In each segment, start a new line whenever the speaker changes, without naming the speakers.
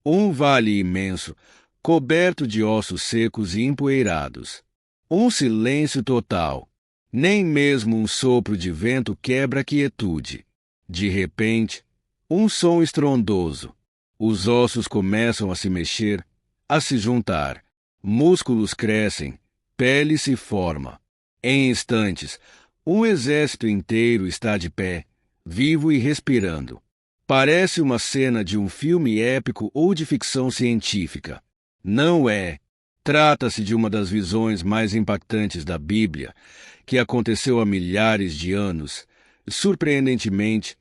Um vale imenso, coberto de ossos secos e empoeirados. Um silêncio total. Nem mesmo um sopro de vento quebra a quietude. De repente, um som estrondoso. Os ossos começam a se mexer, a se juntar. Músculos crescem, pele se forma. Em instantes, um exército inteiro está de pé, vivo e respirando. Parece uma cena de um filme épico ou de ficção científica. Não é. Trata-se de uma das visões mais impactantes da Bíblia, que aconteceu há milhares de anos. Surpreendentemente,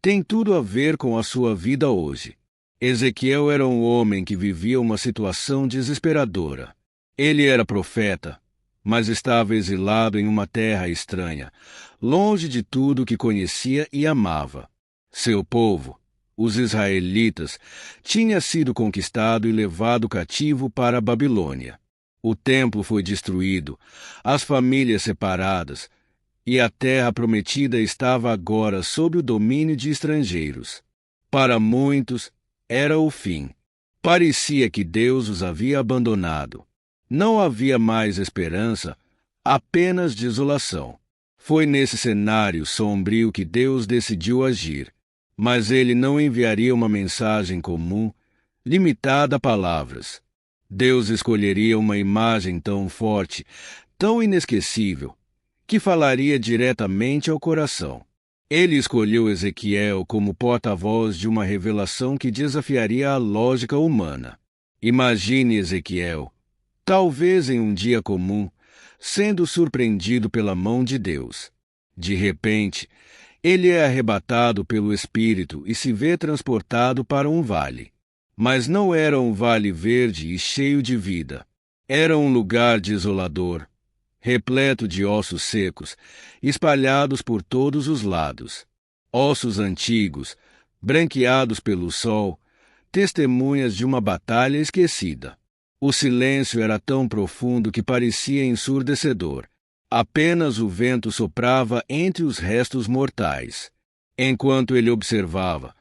tem tudo a ver com a sua vida hoje. Ezequiel era um homem que vivia uma situação desesperadora. Ele era profeta, mas estava exilado em uma terra estranha, longe de tudo que conhecia e amava. Seu povo, os israelitas, tinha sido conquistado e levado cativo para a Babilônia. O templo foi destruído, as famílias separadas, e a terra prometida estava agora sob o domínio de estrangeiros. Para muitos, era o fim. Parecia que Deus os havia abandonado. Não havia mais esperança, apenas desolação. Foi nesse cenário sombrio que Deus decidiu agir. Mas ele não enviaria uma mensagem comum, limitada a palavras. Deus escolheria uma imagem tão forte, tão inesquecível, que falaria diretamente ao coração. Ele escolheu Ezequiel como porta-voz de uma revelação que desafiaria a lógica humana. Imagine Ezequiel, talvez em um dia comum, sendo surpreendido pela mão de Deus. De repente, ele é arrebatado pelo Espírito e se vê transportado para um vale. Mas não era um vale verde e cheio de vida. Era um lugar desolador, repleto de ossos secos, espalhados por todos os lados. Ossos antigos, branqueados pelo sol, testemunhas de uma batalha esquecida. O silêncio era tão profundo que parecia ensurdecedor. Apenas o vento soprava entre os restos mortais. Enquanto ele observava,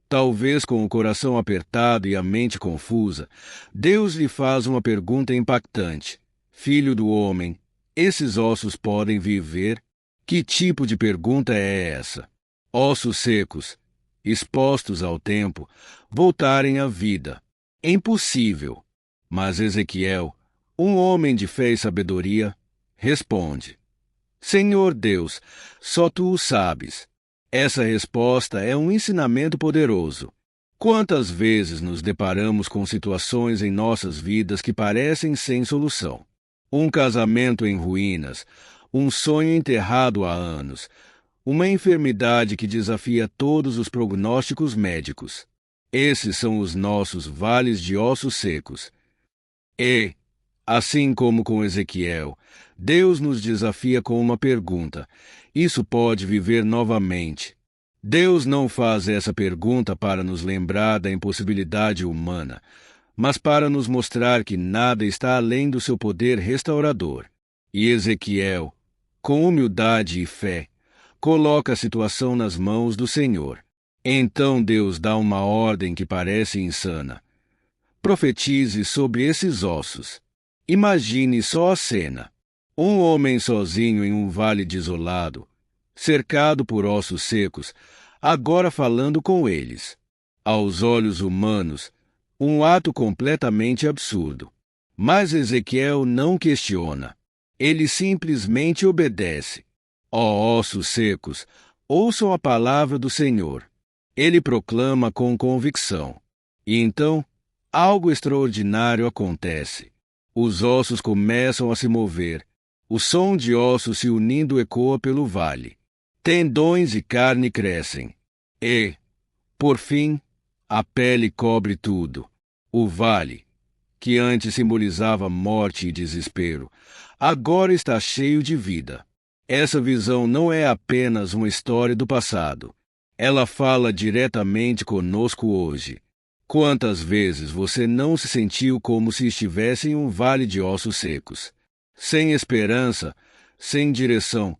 talvez com o coração apertado e a mente confusa, Deus lhe faz uma pergunta impactante. Filho do homem, esses ossos podem viver? Que tipo de pergunta é essa? Ossos secos, expostos ao tempo, voltarem à vida. Impossível. Mas Ezequiel, um homem de fé e sabedoria, responde: Senhor Deus, só tu o sabes. Essa resposta é um ensinamento poderoso. Quantas vezes nos deparamos com situações em nossas vidas que parecem sem solução? Um casamento em ruínas, um sonho enterrado há anos, uma enfermidade que desafia todos os prognósticos médicos. Esses são os nossos vales de ossos secos. E, assim como com Ezequiel, Deus nos desafia com uma pergunta: isso pode viver novamente? Deus não faz essa pergunta para nos lembrar da impossibilidade humana, mas para nos mostrar que nada está além do seu poder restaurador. E Ezequiel, com humildade e fé, coloca a situação nas mãos do Senhor. Então Deus dá uma ordem que parece insana. Profetize sobre esses ossos. Imagine só a cena. Um homem sozinho em um vale desolado, cercado por ossos secos, agora falando com eles. Aos olhos humanos, um ato completamente absurdo. Mas Ezequiel não questiona. Ele simplesmente obedece. Ó ossos secos, ouçam a palavra do Senhor. Ele proclama com convicção. E então, algo extraordinário acontece. Os ossos começam a se mover. O som de ossos se unindo ecoa pelo vale. Tendões e carne crescem. E, por fim, a pele cobre tudo. O vale, que antes simbolizava morte e desespero, agora está cheio de vida. Essa visão não é apenas uma história do passado. Ela fala diretamente conosco hoje. Quantas vezes você não se sentiu como se estivesse em um vale de ossos secos, sem esperança, sem direção,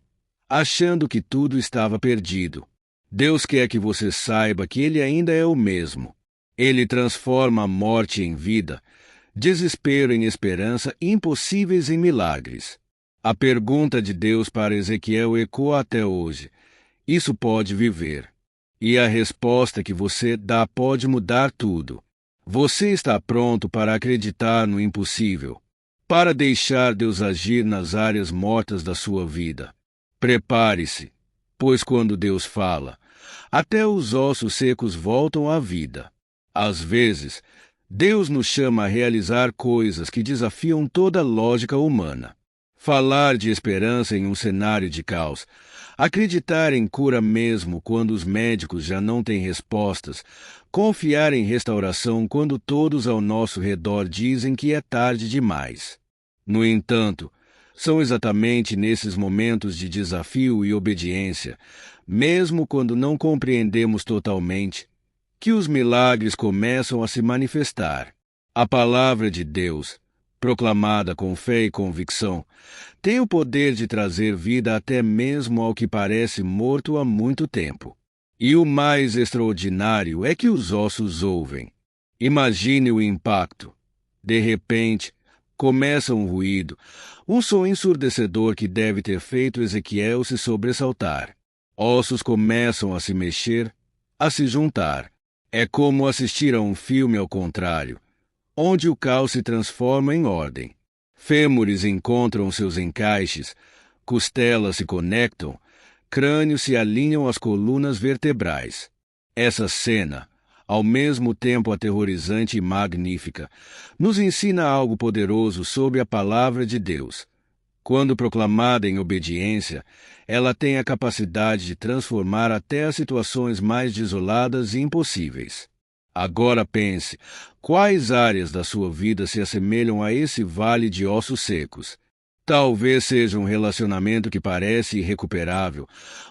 achando que tudo estava perdido? Deus quer que você saiba que Ele ainda é o mesmo. Ele transforma a morte em vida, desespero em esperança, impossíveis em milagres. A pergunta de Deus para Ezequiel ecoa até hoje: isso pode viver? E a resposta que você dá pode mudar tudo. Você está pronto para acreditar no impossível, para deixar Deus agir nas áreas mortas da sua vida? Prepare-se, pois quando Deus fala, até os ossos secos voltam à vida. Às vezes, Deus nos chama a realizar coisas que desafiam toda a lógica humana. Falar de esperança em um cenário de caos, acreditar em cura mesmo quando os médicos já não têm respostas, confiar em restauração quando todos ao nosso redor dizem que é tarde demais. No entanto, são exatamente nesses momentos de desafio e obediência, mesmo quando não compreendemos totalmente, que os milagres começam a se manifestar. A palavra de Deus, proclamada com fé e convicção, tem o poder de trazer vida até mesmo ao que parece morto há muito tempo. E o mais extraordinário é que os ossos ouvem. Imagine o impacto. De repente, começa um ruído, um som ensurdecedor que deve ter feito Ezequiel se sobressaltar. Ossos começam a se mexer, a se juntar. É como assistir a um filme ao contrário, onde o caos se transforma em ordem. Fêmures encontram seus encaixes, costelas se conectam, crânios se alinham às colunas vertebrais. Essa cena, ao mesmo tempo aterrorizante e magnífica, nos ensina algo poderoso sobre a palavra de Deus. Quando proclamada em obediência, ela tem a capacidade de transformar até as situações mais desoladas e impossíveis. Agora pense, quais áreas da sua vida se assemelham a esse vale de ossos secos? Talvez seja um relacionamento que parece irrecuperável,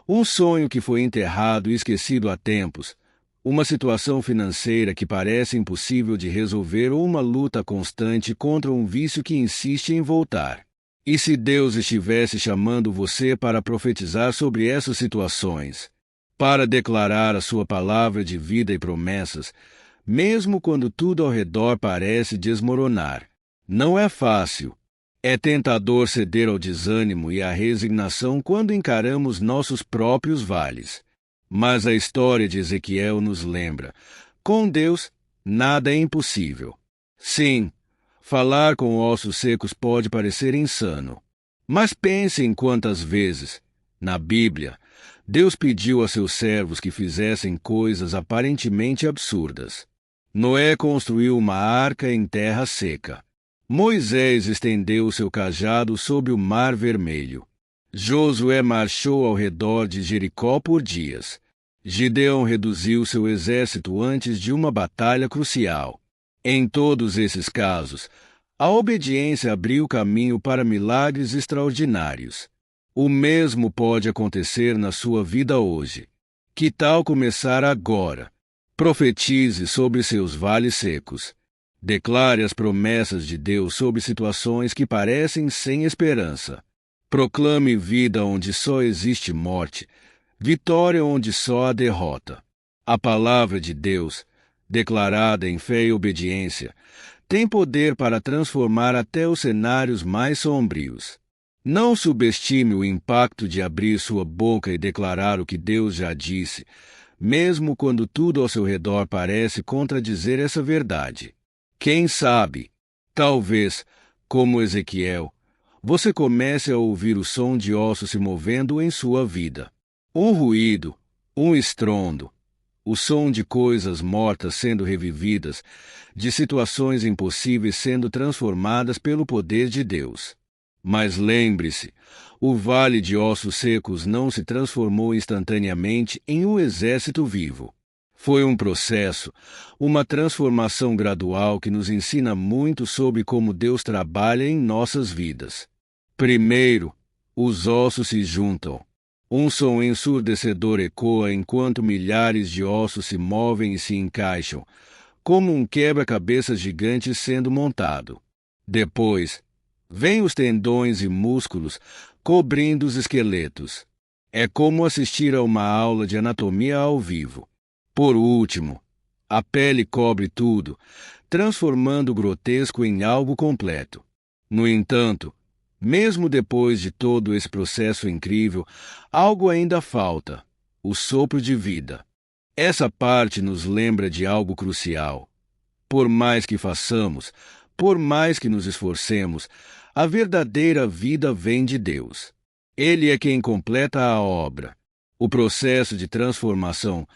um sonho que foi enterrado e esquecido há tempos, uma situação financeira que parece impossível de resolver ou uma luta constante contra um vício que insiste em voltar. E se Deus estivesse chamando você para profetizar sobre essas situações, para declarar a sua palavra de vida e promessas, mesmo quando tudo ao redor parece desmoronar? Não é fácil. É tentador ceder ao desânimo e à resignação quando encaramos nossos próprios vales. Mas a história de Ezequiel nos lembra: com Deus, nada é impossível. Sim, falar com ossos secos pode parecer insano. Mas pense em quantas vezes, na Bíblia, Deus pediu a seus servos que fizessem coisas aparentemente absurdas. Noé construiu uma arca em terra seca. Moisés estendeu seu cajado sobre o Mar Vermelho. Josué marchou ao redor de Jericó por dias. Gideão reduziu seu exército antes de uma batalha crucial. Em todos esses casos, a obediência abriu caminho para milagres extraordinários. O mesmo pode acontecer na sua vida hoje. Que tal começar agora? Profetize sobre seus vales secos. Declare as promessas de Deus sobre situações que parecem sem esperança. Proclame vida onde só existe morte, vitória onde só há derrota. A palavra de Deus, declarada em fé e obediência, tem poder para transformar até os cenários mais sombrios. Não subestime o impacto de abrir sua boca e declarar o que Deus já disse, mesmo quando tudo ao seu redor parece contradizer essa verdade. Quem sabe, talvez, como Ezequiel, você comece a ouvir o som de ossos se movendo em sua vida. Um ruído, um estrondo, o som de coisas mortas sendo revividas, de situações impossíveis sendo transformadas pelo poder de Deus. Mas lembre-se, o vale de ossos secos não se transformou instantaneamente em um exército vivo. Foi um processo, uma transformação gradual que nos ensina muito sobre como Deus trabalha em nossas vidas. Primeiro, os ossos se juntam. Um som ensurdecedor ecoa enquanto milhares de ossos se movem e se encaixam, como um quebra-cabeças gigante sendo montado. Depois, vêm os tendões e músculos cobrindo os esqueletos. É como assistir a uma aula de anatomia ao vivo. Por último, A pele cobre tudo, transformando o grotesco em algo completo. No entanto, mesmo depois de todo esse processo incrível, algo ainda falta: o sopro de vida. Essa parte nos lembra de algo crucial. Por mais que façamos, por mais que nos esforcemos, a verdadeira vida vem de Deus. Ele é quem completa a obra. O processo de transformação,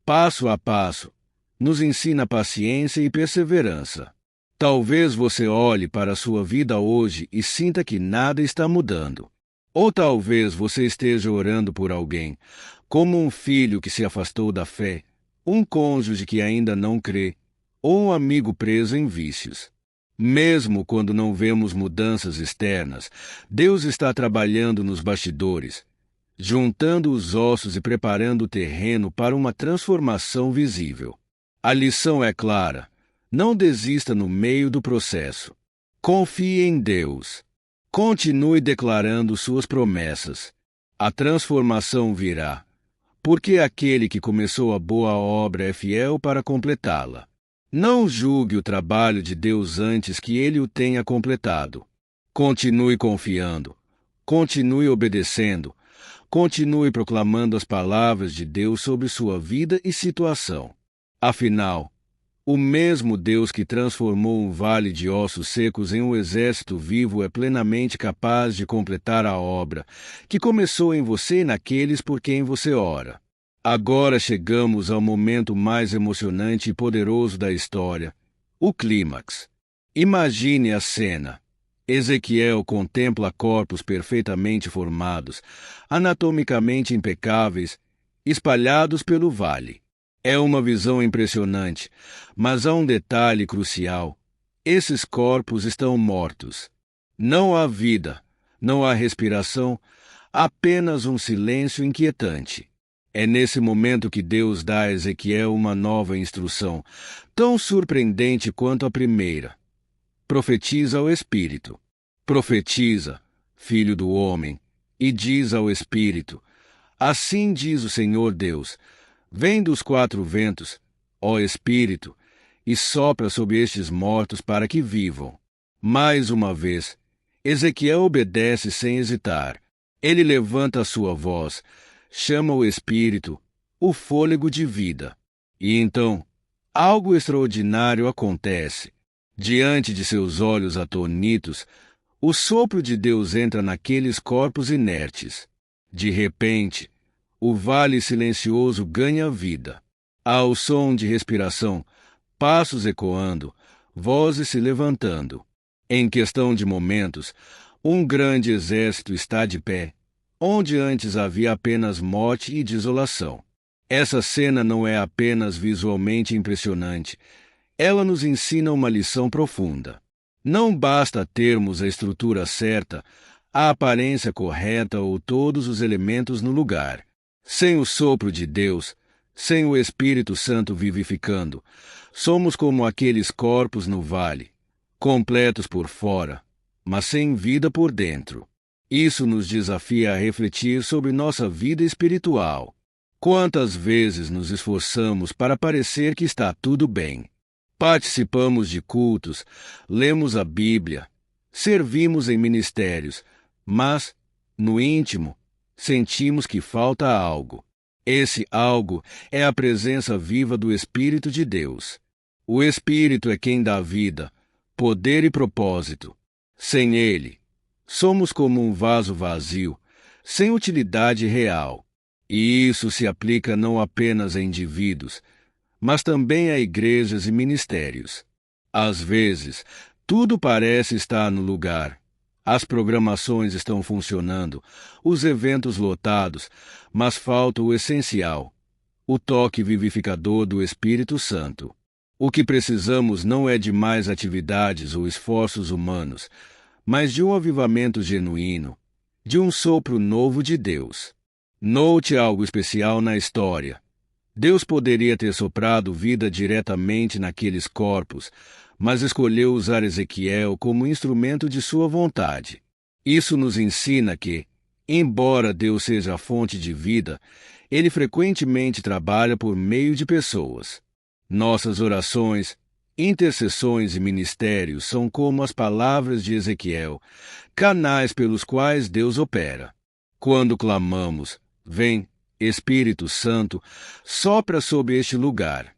passo a passo, nos ensina paciência e perseverança. Talvez você olhe para a sua vida hoje e sinta que nada está mudando. Ou talvez você esteja orando por alguém, como um filho que se afastou da fé, um cônjuge que ainda não crê, ou um amigo preso em vícios. Mesmo quando não vemos mudanças externas, Deus está trabalhando nos bastidores, juntando os ossos e preparando o terreno para uma transformação visível. A lição é clara: não desista no meio do processo. Confie em Deus. Continue declarando suas promessas. A transformação virá, porque aquele que começou a boa obra é fiel para completá-la. Não julgue o trabalho de Deus antes que ele o tenha completado. Continue confiando. Continue obedecendo. Continue proclamando as palavras de Deus sobre sua vida e situação. Afinal, o mesmo Deus que transformou um vale de ossos secos em um exército vivo é plenamente capaz de completar a obra que começou em você e naqueles por quem você ora. Agora chegamos ao momento mais emocionante e poderoso da história, o clímax. Imagine a cena. Ezequiel contempla corpos perfeitamente formados, anatomicamente impecáveis, espalhados pelo vale. É uma visão impressionante, mas há um detalhe crucial: esses corpos estão mortos. Não há vida, não há respiração, apenas um silêncio inquietante. É nesse momento que Deus dá a Ezequiel uma nova instrução, tão surpreendente quanto a primeira. Profetiza ao Espírito. Profetiza, filho do homem, e diz ao Espírito: assim diz o Senhor Deus: vem dos quatro ventos, ó Espírito, e sopra sobre estes mortos para que vivam. Mais uma vez, Ezequiel obedece sem hesitar. Ele levanta a sua voz, chama o Espírito, o fôlego de vida. E então, algo extraordinário acontece. Diante de seus olhos atonitos, o sopro de Deus entra naqueles corpos inertes. De repente, o vale silencioso ganha vida. Ao som de respiração, passos ecoando, vozes se levantando. Em questão de momentos, um grande exército está de pé, onde antes havia apenas morte e desolação. Essa cena não é apenas visualmente impressionante, ela nos ensina uma lição profunda. Não basta termos a estrutura certa, a aparência correta ou todos os elementos no lugar. Sem o sopro de Deus, sem o Espírito Santo vivificando, somos como aqueles corpos no vale, completos por fora, mas sem vida por dentro. Isso nos desafia a refletir sobre nossa vida espiritual. Quantas vezes nos esforçamos para parecer que está tudo bem? Participamos de cultos, lemos a Bíblia, servimos em ministérios, mas, no íntimo, sentimos que falta algo. Esse algo é a presença viva do Espírito de Deus. O Espírito é quem dá vida, poder e propósito. Sem ele, somos como um vaso vazio, sem utilidade real. E isso se aplica não apenas a indivíduos, mas também a igrejas e ministérios. Às vezes, tudo parece estar no lugar. As programações estão funcionando, os eventos lotados, mas falta o essencial: o toque vivificador do Espírito Santo. O que precisamos não é de mais atividades ou esforços humanos, mas de um avivamento genuíno, de um sopro novo de Deus. Note algo especial na história. Deus poderia ter soprado vida diretamente naqueles corpos, mas escolheu usar Ezequiel como instrumento de sua vontade. Isso nos ensina que, embora Deus seja a fonte de vida, ele frequentemente trabalha por meio de pessoas. Nossas orações, intercessões e ministérios são como as palavras de Ezequiel, canais pelos quais Deus opera. Quando clamamos, vem, Espírito Santo, sopra sobre este lugar.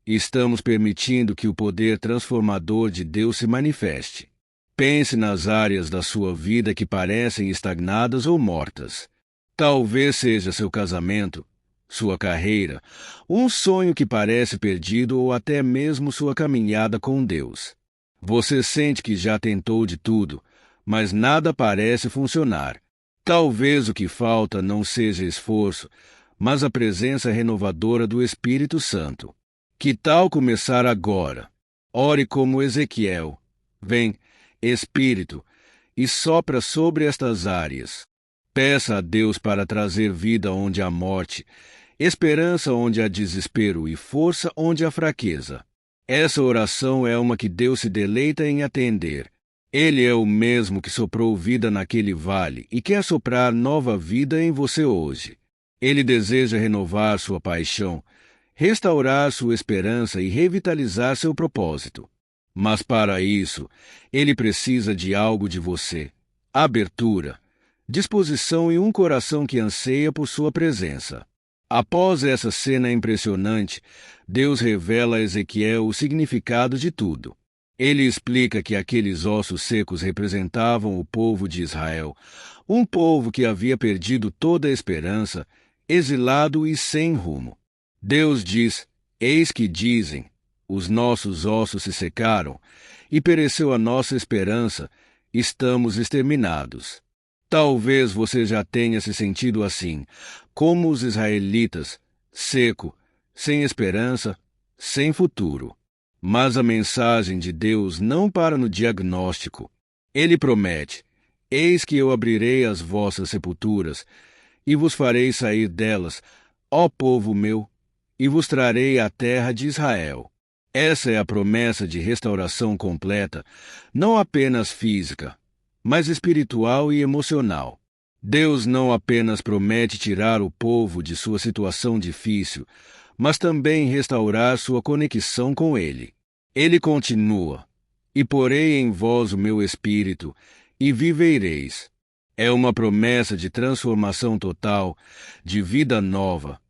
Estamos permitindo que o poder transformador de Deus se manifeste. Pense nas áreas da sua vida que parecem estagnadas ou mortas. Talvez seja seu casamento, sua carreira, um sonho que parece perdido ou até mesmo sua caminhada com Deus. Você sente que já tentou de tudo, mas nada parece funcionar. Talvez o que falta não seja esforço, mas a presença renovadora do Espírito Santo. Que tal começar agora? Ore como Ezequiel. Vem, Espírito, e sopra sobre estas áreas. Peça a Deus para trazer vida onde há morte, esperança onde há desespero e força onde há fraqueza. Essa oração é uma que Deus se deleita em atender. Ele é o mesmo que soprou vida naquele vale e quer soprar nova vida em você hoje. Ele deseja renovar sua paixão, restaurar sua esperança e revitalizar seu propósito. Mas para isso, ele precisa de algo de você: abertura, disposição e um coração que anseia por sua presença. Após essa cena impressionante, Deus revela a Ezequiel o significado de tudo. Ele explica que aqueles ossos secos representavam o povo de Israel, um povo que havia perdido toda a esperança, exilado e sem rumo. Deus diz: eis que dizem, os nossos ossos se secaram, e pereceu a nossa esperança, estamos exterminados. Talvez você já tenha se sentido assim, como os israelitas, seco, sem esperança, sem futuro. Mas a mensagem de Deus não para no diagnóstico. Ele promete: eis que eu abrirei as vossas sepulturas, e vos farei sair delas, ó povo meu, e vos trarei a terra de Israel. Essa é a promessa de restauração completa, não apenas física, mas espiritual e emocional. Deus não apenas promete tirar o povo de sua situação difícil, mas também restaurar sua conexão com Ele. Ele continua: e porei em vós o meu espírito, e vivereis. É uma promessa de transformação total, de vida nova,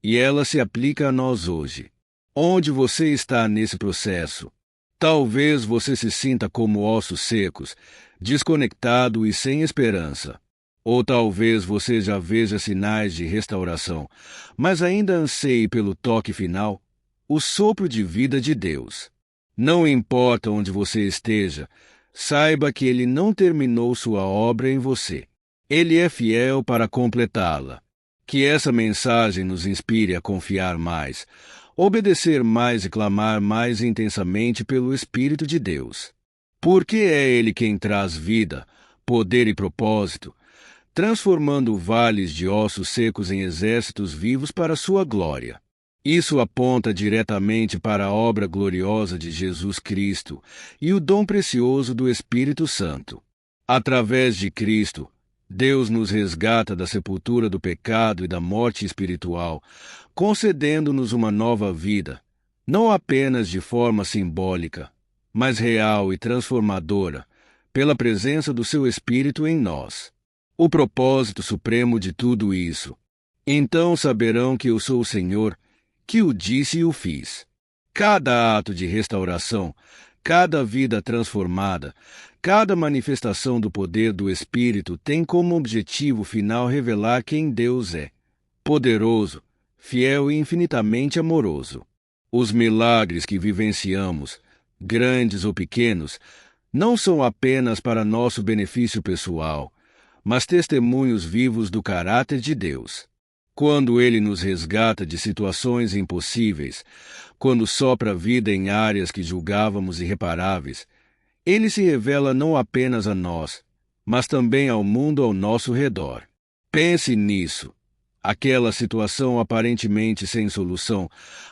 e ela se aplica a nós hoje. Onde você está nesse processo? Talvez você se sinta como ossos secos, desconectado e sem esperança. Ou talvez você já veja sinais de restauração, mas ainda anseie pelo toque final, o sopro de vida de Deus. Não importa onde você esteja, saiba que Ele não terminou sua obra em você. Ele é fiel para completá-la. Que essa mensagem nos inspire a confiar mais, obedecer mais e clamar mais intensamente pelo Espírito de Deus. Porque é Ele quem traz vida, poder e propósito, transformando vales de ossos secos em exércitos vivos para sua glória. Isso aponta diretamente para a obra gloriosa de Jesus Cristo e o dom precioso do Espírito Santo. Através de Cristo, Deus nos resgata da sepultura do pecado e da morte espiritual, concedendo-nos uma nova vida, não apenas de forma simbólica, mas real e transformadora, pela presença do seu Espírito em nós. O propósito supremo de tudo isso: então saberão que eu sou o Senhor, que o disse e o fiz. Cada ato de restauração, cada vida transformada, cada manifestação do poder do Espírito tem como objetivo final revelar quem Deus é: poderoso, fiel e infinitamente amoroso. Os milagres que vivenciamos, grandes ou pequenos, não são apenas para nosso benefício pessoal, mas testemunhos vivos do caráter de Deus. Quando Ele nos resgata de situações impossíveis, quando sopra vida em áreas que julgávamos irreparáveis, Ele se revela não apenas a nós, mas também ao mundo ao nosso redor. Pense nisso. Aquela situação aparentemente sem solução,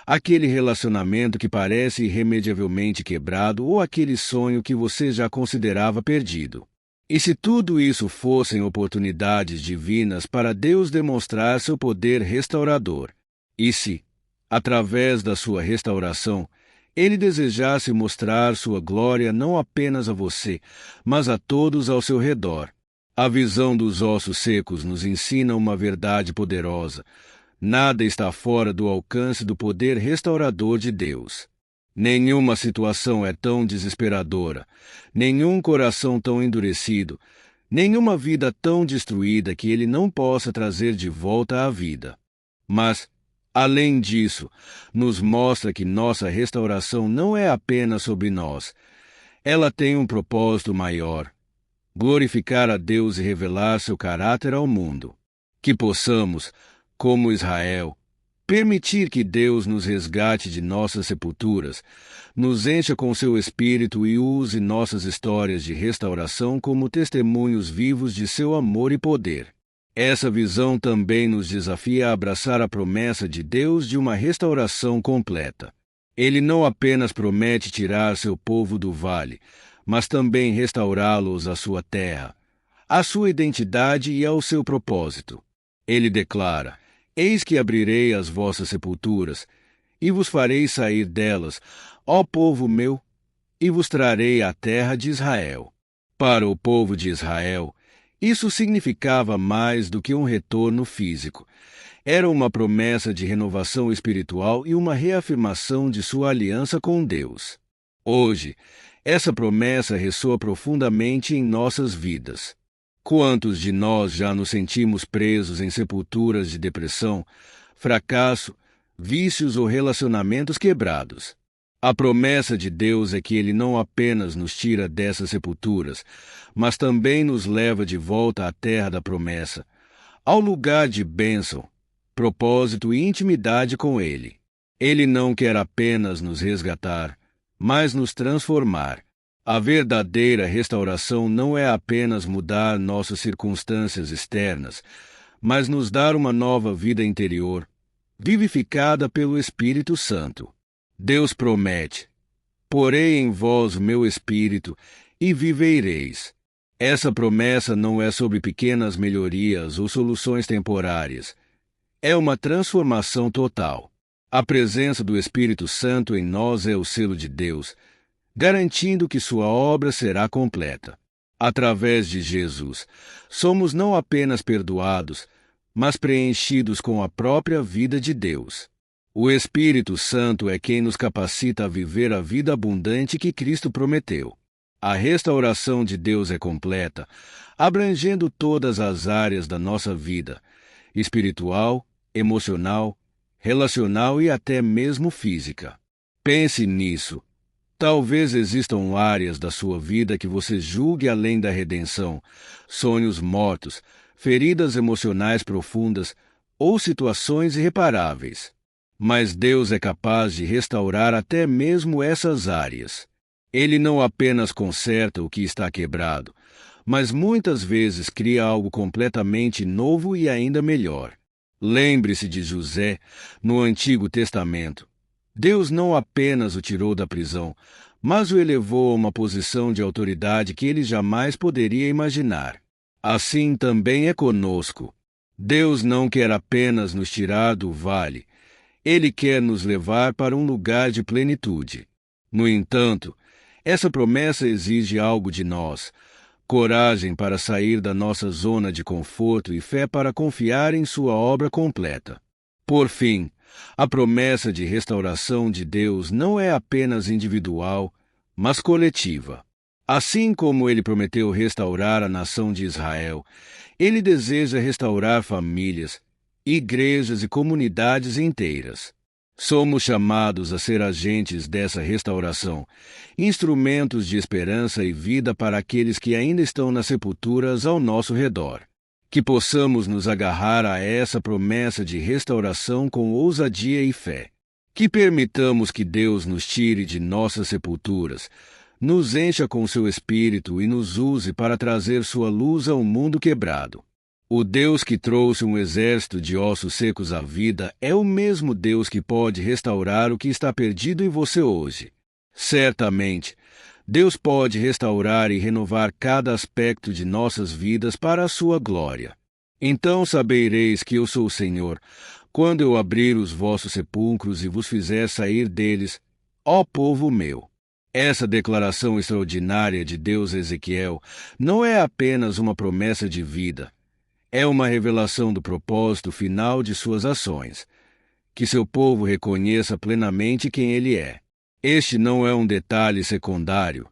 aquele relacionamento que parece irremediavelmente quebrado ou aquele sonho que você já considerava perdido. E se tudo isso fossem oportunidades divinas para Deus demonstrar seu poder restaurador? E se, através da sua restauração, ele desejasse mostrar sua glória não apenas a você, mas a todos ao seu redor. A visão dos ossos secos nos ensina uma verdade poderosa. Nada está fora do alcance do poder restaurador de Deus. Nenhuma situação é tão desesperadora, nenhum coração tão endurecido, nenhuma vida tão destruída que ele não possa trazer de volta à vida. Mas, além disso, nos mostra que nossa restauração não é apenas sobre nós. Ela tem um propósito maior: glorificar a Deus e revelar seu caráter ao mundo. Que possamos, como Israel, permitir que Deus nos resgate de nossas sepulturas, nos encha com seu Espírito e use nossas histórias de restauração como testemunhos vivos de seu amor e poder. Essa visão também nos desafia a abraçar a promessa de Deus de uma restauração completa. Ele não apenas promete tirar seu povo do vale, mas também restaurá-los à sua terra, à sua identidade e ao seu propósito. Ele declara: Eis que abrirei as vossas sepulturas, e vos farei sair delas, ó povo meu, e vos trarei a terra de Israel. Para o povo de Israel, isso significava mais do que um retorno físico. Era uma promessa de renovação espiritual e uma reafirmação de sua aliança com Deus. Hoje, essa promessa ressoa profundamente em nossas vidas. Quantos de nós já nos sentimos presos em sepulturas de depressão, fracasso, vícios ou relacionamentos quebrados? A promessa de Deus é que Ele não apenas nos tira dessas sepulturas, mas também nos leva de volta à terra da promessa, ao lugar de bênção, propósito e intimidade com Ele. Ele não quer apenas nos resgatar, mas nos transformar. A verdadeira restauração não é apenas mudar nossas circunstâncias externas, mas nos dar uma nova vida interior, vivificada pelo Espírito Santo. Deus promete: porei em vós o meu Espírito e vivereis. Essa promessa não é sobre pequenas melhorias ou soluções temporárias. É uma transformação total. A presença do Espírito Santo em nós é o selo de Deus, garantindo que sua obra será completa. Através de Jesus, somos não apenas perdoados, mas preenchidos com a própria vida de Deus. O Espírito Santo é quem nos capacita a viver a vida abundante que Cristo prometeu. A restauração de Deus é completa, abrangendo todas as áreas da nossa vida: espiritual, emocional, relacional e até mesmo física. Pense nisso. Talvez existam áreas da sua vida que você julgue além da redenção, sonhos mortos, feridas emocionais profundas ou situações irreparáveis. Mas Deus é capaz de restaurar até mesmo essas áreas. Ele não apenas conserta o que está quebrado, mas muitas vezes cria algo completamente novo e ainda melhor. Lembre-se de José, no Antigo Testamento. Deus não apenas o tirou da prisão, mas o elevou a uma posição de autoridade que ele jamais poderia imaginar. Assim também é conosco. Deus não quer apenas nos tirar do vale. Ele quer nos levar para um lugar de plenitude. No entanto, essa promessa exige algo de nós: coragem para sair da nossa zona de conforto e fé para confiar em sua obra completa. Por fim, a promessa de restauração de Deus não é apenas individual, mas coletiva. Assim como ele prometeu restaurar a nação de Israel, ele deseja restaurar famílias, igrejas e comunidades inteiras. Somos chamados a ser agentes dessa restauração, instrumentos de esperança e vida para aqueles que ainda estão nas sepulturas ao nosso redor. Que possamos nos agarrar a essa promessa de restauração com ousadia e fé. Que permitamos que Deus nos tire de nossas sepulturas, nos encha com seu Espírito e nos use para trazer sua luz ao mundo quebrado. O Deus que trouxe um exército de ossos secos à vida é o mesmo Deus que pode restaurar o que está perdido em você hoje. Certamente, Deus pode restaurar e renovar cada aspecto de nossas vidas para a sua glória. Então sabereis que eu sou o Senhor, quando eu abrir os vossos sepulcros e vos fizer sair deles, ó povo meu. Essa declaração extraordinária de Deus a Ezequiel não é apenas uma promessa de vida, é uma revelação do propósito final de suas ações, que seu povo reconheça plenamente quem ele é. Este não é um detalhe secundário,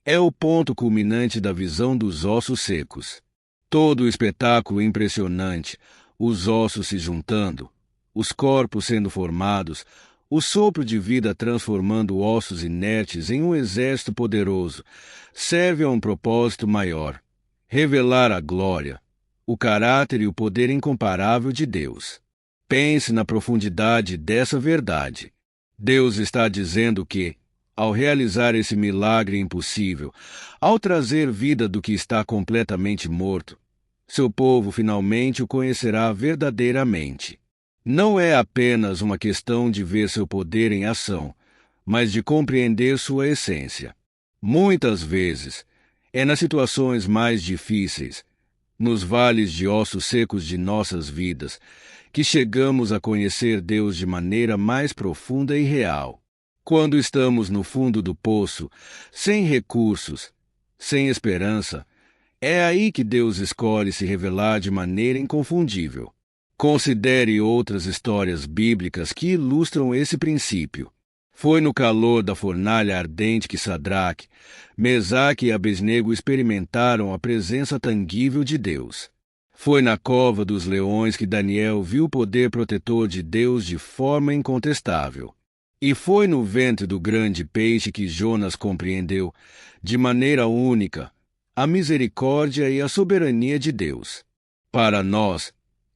é o ponto culminante da visão dos ossos secos. Todo o espetáculo impressionante, os ossos se juntando, os corpos sendo formados, o sopro de vida transformando ossos inertes em um exército poderoso, serve a um propósito maior: revelar a glória, o caráter e o poder incomparável de Deus. Pense na profundidade dessa verdade. Deus está dizendo que, ao realizar esse milagre impossível, ao trazer vida do que está completamente morto, seu povo finalmente o conhecerá verdadeiramente. Não é apenas uma questão de ver seu poder em ação, mas de compreender sua essência. Muitas vezes, é nas situações mais difíceis, nos vales de ossos secos de nossas vidas, que chegamos a conhecer Deus de maneira mais profunda e real. Quando estamos no fundo do poço, sem recursos, sem esperança, é aí que Deus escolhe se revelar de maneira inconfundível. Considere outras histórias bíblicas que ilustram esse princípio. Foi no calor da fornalha ardente que Sadraque, Mesaque e Abednego experimentaram a presença tangível de Deus. Foi na cova dos leões que Daniel viu o poder protetor de Deus de forma incontestável. E foi no ventre do grande peixe que Jonas compreendeu, de maneira única, a misericórdia e a soberania de Deus. Para nós,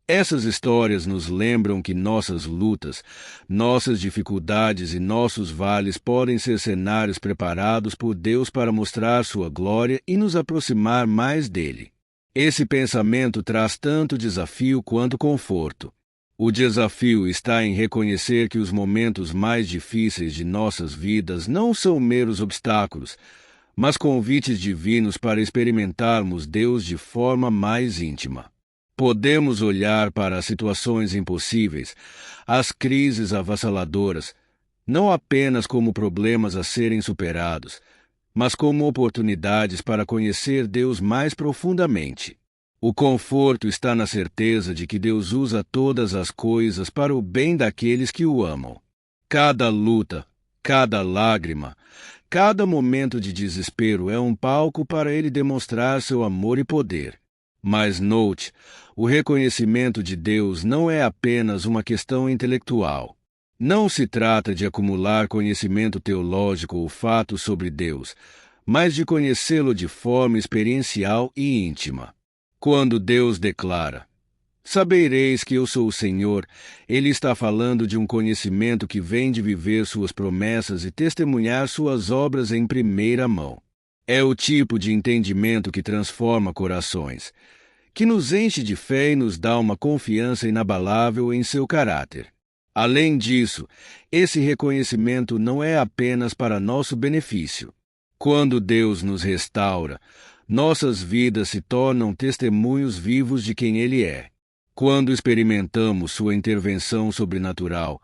essas histórias nos lembram que nossas lutas, nossas dificuldades e nossos vales podem ser cenários preparados por Deus para mostrar sua glória e nos aproximar mais dele. Esse pensamento traz tanto desafio quanto conforto. O desafio está em reconhecer que os momentos mais difíceis de nossas vidas não são meros obstáculos, mas convites divinos para experimentarmos Deus de forma mais íntima. Podemos olhar para as situações impossíveis, as crises avassaladoras, não apenas como problemas a serem superados, mas como oportunidades para conhecer Deus mais profundamente. O conforto está na certeza de que Deus usa todas as coisas para o bem daqueles que o amam. Cada luta, cada lágrima, cada momento de desespero é um palco para ele demonstrar seu amor e poder. Mas note, o reconhecimento de Deus não é apenas uma questão intelectual. Não se trata de acumular conhecimento teológico ou fatos sobre Deus, mas de conhecê-lo de forma experiencial e íntima. Quando Deus declara: "Sabereis que eu sou o Senhor", ele está falando de um conhecimento que vem de viver suas promessas e testemunhar suas obras em primeira mão. É o tipo de entendimento que transforma corações, que nos enche de fé e nos dá uma confiança inabalável em seu caráter. Além disso, esse reconhecimento não é apenas para nosso benefício. Quando Deus nos restaura, nossas vidas se tornam testemunhos vivos de quem Ele é. Quando experimentamos sua intervenção sobrenatural,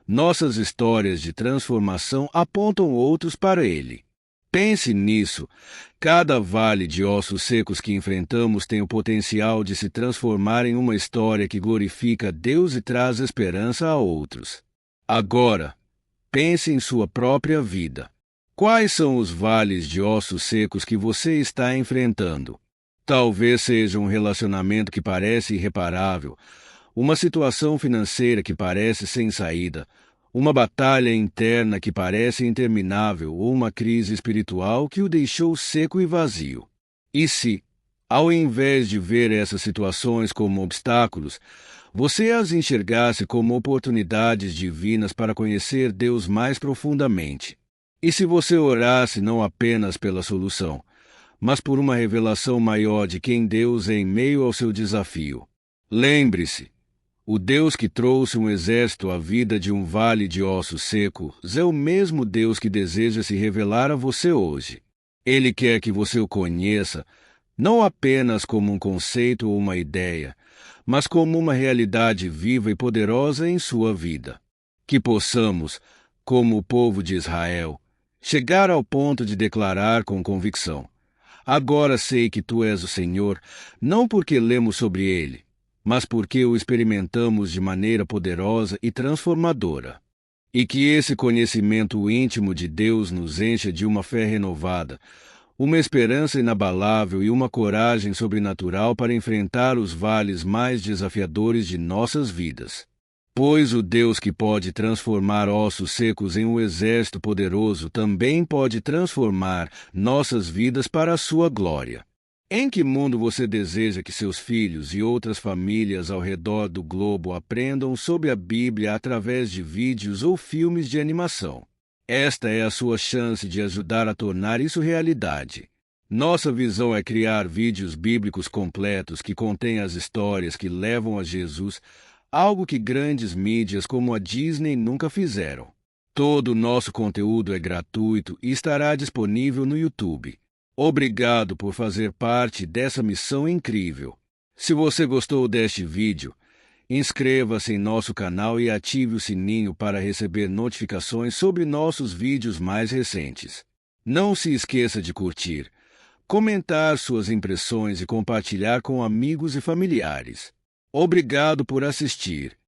nossas histórias de transformação apontam outros para Ele. Pense nisso. Cada vale de ossos secos que enfrentamos tem o potencial de se transformar em uma história que glorifica Deus e traz esperança a outros. Agora, pense em sua própria vida. Quais são os vales de ossos secos que você está enfrentando? Talvez seja um relacionamento que parece irreparável, uma situação financeira que parece sem saída, uma batalha interna que parece interminável ou uma crise espiritual que o deixou seco e vazio. E se, ao invés de ver essas situações como obstáculos, você as enxergasse como oportunidades divinas para conhecer Deus mais profundamente? E se você orasse não apenas pela solução, mas por uma revelação maior de quem Deus é em meio ao seu desafio? Lembre-se, o Deus que trouxe um exército à vida de um vale de ossos secos é o mesmo Deus que deseja se revelar a você hoje. Ele quer que você o conheça, não apenas como um conceito ou uma ideia, mas como uma realidade viva e poderosa em sua vida. Que possamos, como o povo de Israel, chegar ao ponto de declarar com convicção: agora sei que tu és o Senhor, não porque lemos sobre ele, mas porque o experimentamos de maneira poderosa e transformadora. E que esse conhecimento íntimo de Deus nos encha de uma fé renovada, uma esperança inabalável e uma coragem sobrenatural para enfrentar os vales mais desafiadores de nossas vidas. Pois o Deus que pode transformar ossos secos em um exército poderoso também pode transformar nossas vidas para a sua glória. Em que mundo você deseja que seus filhos e outras famílias ao redor do globo aprendam sobre a Bíblia através de vídeos ou filmes de animação? Esta é a sua chance de ajudar a tornar isso realidade. Nossa visão é criar vídeos bíblicos completos que contêm as histórias que levam a Jesus, algo que grandes mídias como a Disney nunca fizeram. Todo o nosso conteúdo é gratuito e estará disponível no YouTube. Obrigado por fazer parte dessa missão incrível. Se você gostou deste vídeo, inscreva-se em nosso canal e ative o sininho para receber notificações sobre nossos vídeos mais recentes. Não se esqueça de curtir, comentar suas impressões e compartilhar com amigos e familiares. Obrigado por assistir.